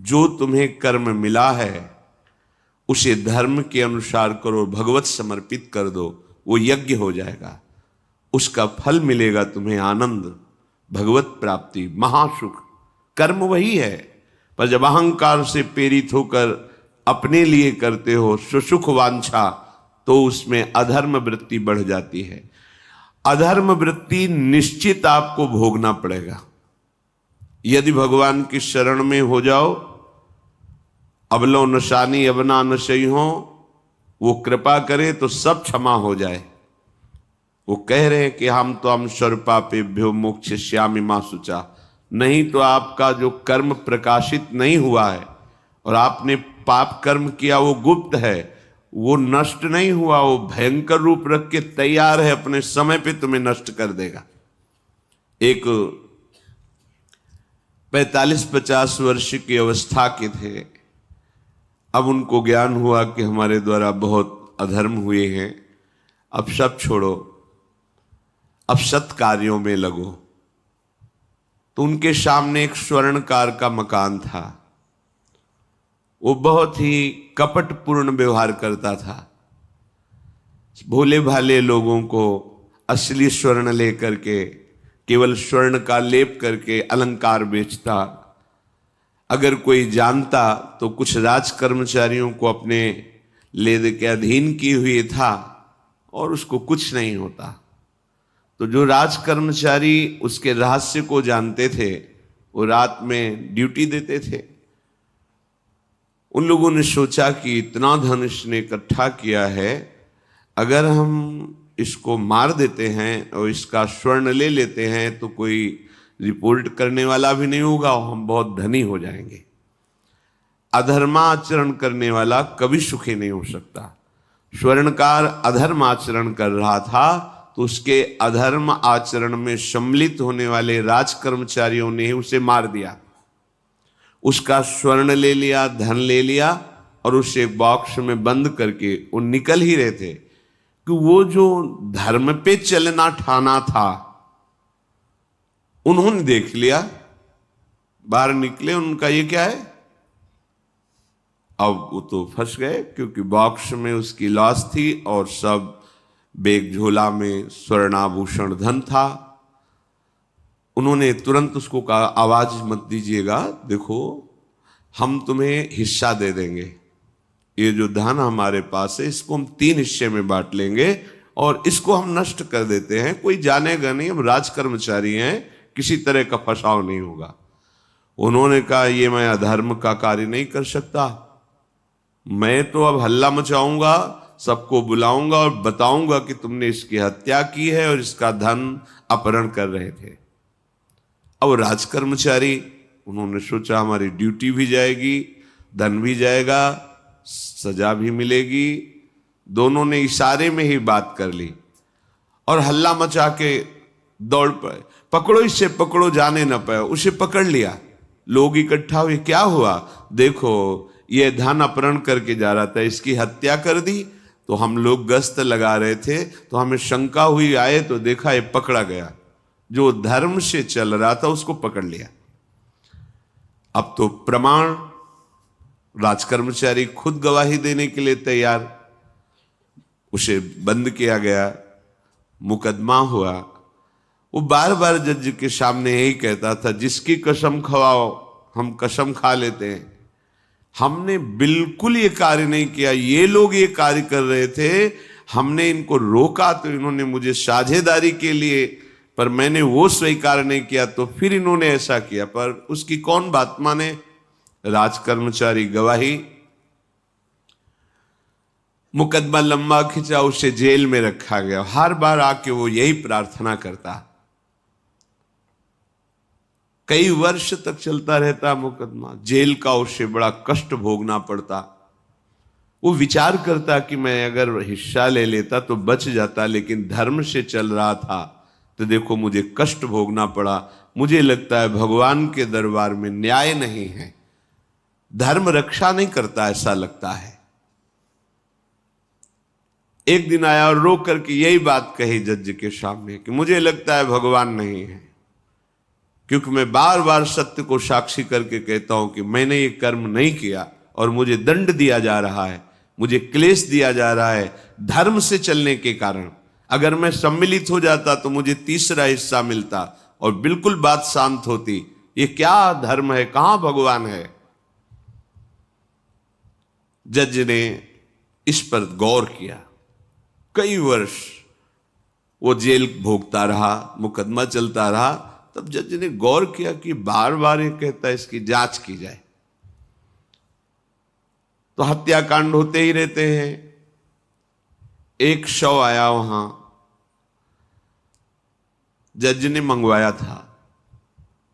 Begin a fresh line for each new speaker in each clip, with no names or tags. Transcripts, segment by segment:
जो तुम्हें कर्म मिला है उसे धर्म के अनुसार करो, भगवत समर्पित कर दो, वो यज्ञ हो जाएगा, उसका फल मिलेगा तुम्हें आनंद, भगवत प्राप्ति, महासुख। कर्म वही है, पर जब अहंकार से प्रेरित होकर अपने लिए करते हो सुसुख वांछा, तो उसमें अधर्म वृत्ति बढ़ जाती है। अधर्म वृत्ति निश्चित आपको भोगना पड़ेगा। यदि भगवान की शरण में हो जाओ, अबलो नशानी अबना नशई हो, वो कृपा करे तो सब क्षमा हो जाए। वो कह रहे हैं कि हम तो हम स्वरूपापेभ्यो मोक्षयिष्यामि मा शुचा। नहीं तो आपका जो कर्म प्रकाशित नहीं हुआ है और आपने पाप कर्म किया वो गुप्त है, वो नष्ट नहीं हुआ, वो भयंकर रूप रख के तैयार है, अपने समय पे तुम्हें नष्ट कर देगा। एक 45-50 वर्ष की अवस्था के थे, अब उनको ज्ञान हुआ कि हमारे द्वारा बहुत अधर्म हुए हैं, अब सब छोड़ो, अब सत कार्यों में लगो। तो उनके सामने एक स्वर्णकार का मकान था। वो बहुत ही कपटपूर्ण व्यवहार करता था, भोले भाले लोगों को असली स्वर्ण लेकर के केवल स्वर्ण का लेप करके अलंकार बेचता। अगर कोई जानता तो कुछ राज कर्मचारियों को अपने ले के अधीन किए हुए था और उसको कुछ नहीं होता। तो जो राज कर्मचारी उसके रहस्य को जानते थे वो रात में ड्यूटी देते थे। उन लोगों ने सोचा कि इतना धन इसने इकट्ठा किया है, अगर हम इसको मार देते हैं और इसका स्वर्ण ले लेते हैं तो कोई रिपोर्ट करने वाला भी नहीं होगा और हम बहुत धनी हो जाएंगे। अधर्माचरण करने वाला कभी सुखी नहीं हो सकता। स्वर्णकार अधर्म आचरण कर रहा था तो उसके अधर्म आचरण में सम्मिलित होने वाले राज कर्मचारियों ने उसे मार दिया, उसका स्वर्ण ले लिया, धन ले लिया और उसे बॉक्स में बंद करके वो निकल ही रहे थे कि वो जो धर्म पे चलना ठाना था उन्होंने देख लिया। बाहर निकले, उनका ये क्या है, अब वो तो फंस गए क्योंकि बॉक्स में उसकी लाश थी और सब बैग झोला में स्वर्णाभूषण धन था। उन्होंने तुरंत उसको कहा, आवाज मत दीजिएगा, देखो हम तुम्हें हिस्सा दे देंगे, ये जो धन हमारे पास है इसको हम 3 हिस्से में बांट लेंगे और इसको हम नष्ट कर देते हैं, कोई जानेगा नहीं, हम राज कर्मचारी हैं, किसी तरह का फसाव नहीं होगा। उन्होंने कहा, ये मैं अधर्म का कार्य नहीं कर सकता, मैं तो अब हल्ला मचाऊंगा, सबको बुलाऊंगा और बताऊंगा कि तुमने इसकी हत्या की है और इसका धन अपहरण कर रहे थे। अब राज कर्मचारी, उन्होंने सोचा हमारी ड्यूटी भी जाएगी, धन भी जाएगा, सजा भी मिलेगी। दोनों ने इशारे में ही बात कर ली और हल्ला मचा के दौड़ पड़े, पकड़ो इसे, पकड़ो, जाने न पाए। उसे पकड़ लिया, लोग इकट्ठा हुए, क्या हुआ, देखो ये धन अपहरण करके जा रहा था, इसकी हत्या कर दी। तो हम लोग गश्त लगा रहे थे तो हमें शंका हुई, आए तो देखा ये पकड़ा गया, जो धर्म से चल रहा था उसको पकड़ लिया। अब तो प्रमाण, राजकर्मचारी खुद गवाही देने के लिए तैयार, उसे बंद किया गया, मुकदमा हुआ। वो बार बार जज के सामने यही कहता था, जिसकी कसम खवाओ हम कसम खा लेते हैं, हमने बिल्कुल ये कार्य नहीं किया, ये लोग ये कार्य कर रहे थे, हमने इनको रोका तो इन्होंने मुझे साझेदारी के लिए, पर मैंने वो स्वीकार नहीं किया तो फिर इन्होंने ऐसा किया। पर उसकी कौन बात माने, राज कर्मचारी गवाही। मुकदमा लंबा खिंचा, उसे जेल में रखा गया। हर बार आके वो यही प्रार्थना करता, कई वर्ष तक चलता रहता मुकदमा, जेल का उसे बड़ा कष्ट भोगना पड़ता। वो विचार करता कि मैं अगर हिस्सा ले लेता तो बच जाता, लेकिन धर्म से चल रहा था तो देखो मुझे कष्ट भोगना पड़ा। मुझे लगता है भगवान के दरबार में न्याय नहीं है, धर्म रक्षा नहीं करता, ऐसा लगता है। एक दिन आया और रो करके यही बात कही जज के सामने कि मुझे लगता है भगवान नहीं है, क्योंकि मैं बार बार सत्य को साक्षी करके कहता हूं कि मैंने ये कर्म नहीं किया और मुझे दंड दिया जा रहा है, मुझे क्लेश दिया जा रहा है धर्म से चलने के कारण। अगर मैं सम्मिलित हो जाता तो मुझे तीसरा हिस्सा मिलता और बिल्कुल बात शांत होती। ये क्या धर्म है, कहां भगवान है? जज ने इस पर गौर किया। कई वर्ष वो जेल भोगता रहा, मुकदमा चलता रहा। तब जज ने गौर किया कि बार बार ये कहता है इसकी जांच की जाए, तो हत्याकांड होते ही रहते हैं। एक शव आया वहां, जज ने मंगवाया था,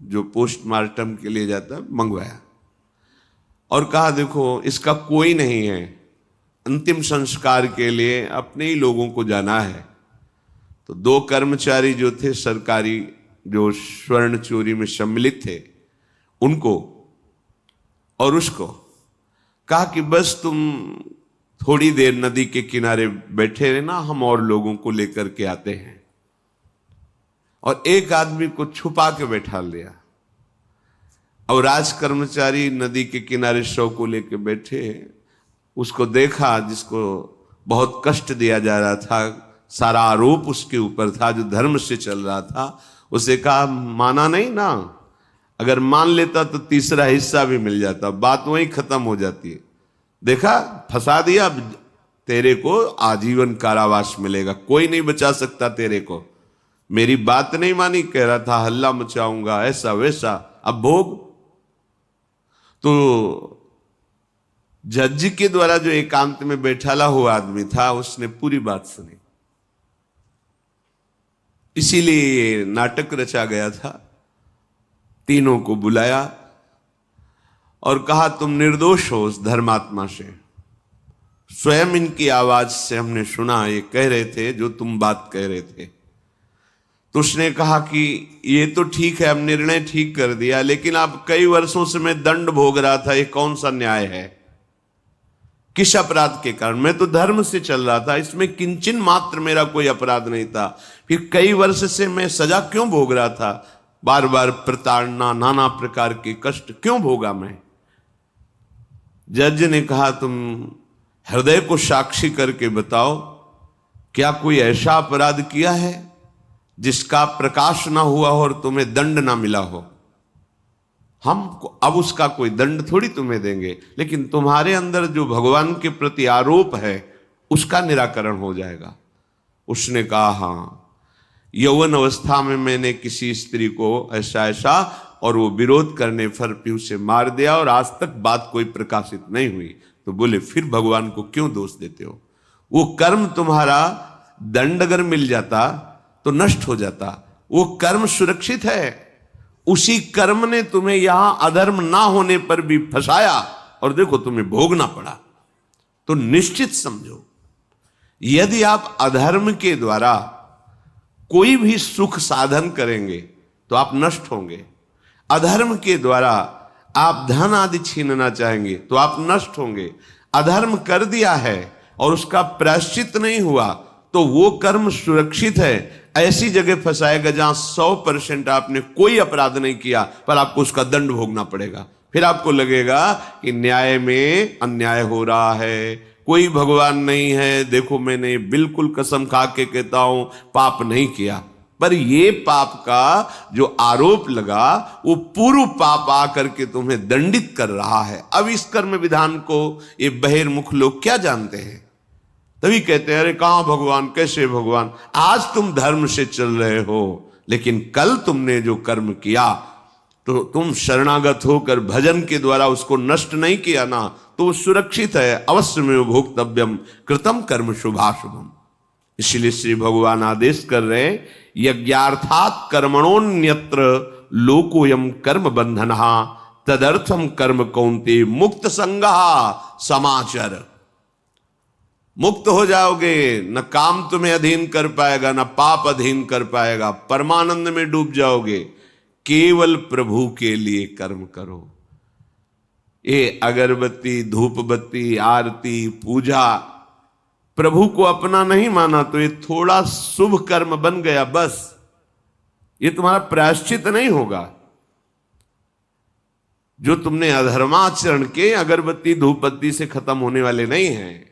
जो पोस्टमार्टम के लिए जाता, मंगवाया और कहा देखो इसका कोई नहीं है, अंतिम संस्कार के लिए अपने ही लोगों को जाना है। तो 2 कर्मचारी जो थे सरकारी, जो स्वर्ण चोरी में सम्मिलित थे, उनको और उसको कहा कि बस तुम थोड़ी देर नदी के किनारे बैठे रहना, हम और लोगों को लेकर के आते हैं। और एक आदमी को छुपा के बैठा लिया और राज कर्मचारी नदी के किनारे शव को लेकर बैठे। उसको देखा जिसको बहुत कष्ट दिया जा रहा था, सारा आरोप उसके ऊपर था, जो धर्म से चल रहा था। उसे कहा माना नहीं ना, अगर मान लेता तो तीसरा हिस्सा भी मिल जाता, बात वहीं खत्म हो जाती है। देखा, फंसा दिया, तेरे को आजीवन कारावास मिलेगा, कोई नहीं बचा सकता तेरे को। मेरी बात नहीं मानी, कह रहा था हल्ला मचाऊंगा, ऐसा वैसा, अब भोग। तो जज के द्वारा जो एकांत में बैठाला हुआ आदमी था, उसने पूरी बात सुनी। इसीलिए ये नाटक रचा गया था। तीनों को बुलाया और कहा तुम निर्दोष हो उस धर्मात्मा से। स्वयं इनकी आवाज से हमने सुना, ये कह रहे थे जो तुम बात कह रहे थे। तो उसने कहा कि ये तो ठीक है, अब निर्णय ठीक कर दिया, लेकिन अब कई वर्षों से मैं दंड भोग रहा था, ये कौन सा न्याय है? किस अपराध के कारण? मैं तो धर्म से चल रहा था, इसमें किंचन मात्र मेरा कोई अपराध नहीं था, फिर कई वर्ष से मैं सजा क्यों भोग रहा था? बार बार प्रताड़ना, नाना प्रकार के कष्ट क्यों भोगा मैं? जज ने कहा तुम हृदय को साक्षी करके बताओ, क्या कोई ऐसा अपराध किया है जिसका प्रकाश ना हुआ हो और तुम्हें दंड ना मिला हो? हम अब उसका कोई दंड थोड़ी तुम्हें देंगे, लेकिन तुम्हारे अंदर जो भगवान के प्रति आरोप है उसका निराकरण हो जाएगा। उसने कहा हाँ, यौवन अवस्था में मैंने किसी स्त्री को ऐसा ऐसा, और वो विरोध करने पर भी उसे मार दिया और आज तक बात कोई प्रकाशित नहीं हुई। तो बोले फिर भगवान को क्यों दोष देते हो? वो कर्म तुम्हारा दंड अगर मिल जाता तो नष्ट हो जाता, वो कर्म सुरक्षित है। उसी कर्म ने तुम्हें यहां अधर्म ना होने पर भी फंसाया और देखो तुम्हें भोगना पड़ा। तो निश्चित समझो, यदि आप अधर्म के द्वारा कोई भी सुख साधन करेंगे तो आप नष्ट होंगे। अधर्म के द्वारा आप धन आदि छीनना चाहेंगे तो आप नष्ट होंगे। अधर्म कर दिया है और उसका प्रायश्चित नहीं हुआ तो वो कर्म सुरक्षित है। ऐसी जगह फंसाएगा जहां 100% आपने कोई अपराध नहीं किया पर आपको उसका दंड भोगना पड़ेगा। फिर आपको लगेगा कि न्याय में अन्याय हो रहा है, कोई भगवान नहीं है। देखो मैंने बिल्कुल कसम खा के कहता हूं पाप नहीं किया, पर ये पाप का जो आरोप लगा वो पूर्व पाप आकर के तुम्हें दंडित कर रहा है। अब इस कर्म विधान को ये बहिर्मुख लोग क्या जानते हैं? तभी कहते हैं अरे कहां भगवान, कैसे भगवान? आज तुम धर्म से चल रहे हो, लेकिन कल तुमने जो कर्म किया तो तुम शरणागत होकर भजन के द्वारा उसको नष्ट नहीं किया ना, तो वो सुरक्षित है। अवश्य में भोक्तव्यम कृतम कर्म शुभाशुभम। इसलिए श्री भगवान आदेश कर रहे यज्ञार्थात कर्मणोन्यत्र लोकोयम कर्म बंधनहा तदर्थम कर्म कौन्ते मुक्त संगहा समाचर। मुक्त हो जाओगे, न काम तुम्हें अधीन कर पाएगा, न पाप अधीन कर पाएगा, परमानंद में डूब जाओगे। केवल प्रभु के लिए कर्म करो। ये अगरबत्ती, धूप बत्ती, आरती, पूजा प्रभु को अपना नहीं माना तो ये थोड़ा शुभ कर्म बन गया, बस ये तुम्हारा प्रायश्चित नहीं होगा। जो तुमने अधर्माचरण के अगरबत्ती धूप बत्ती से खत्म होने वाले नहीं हैं।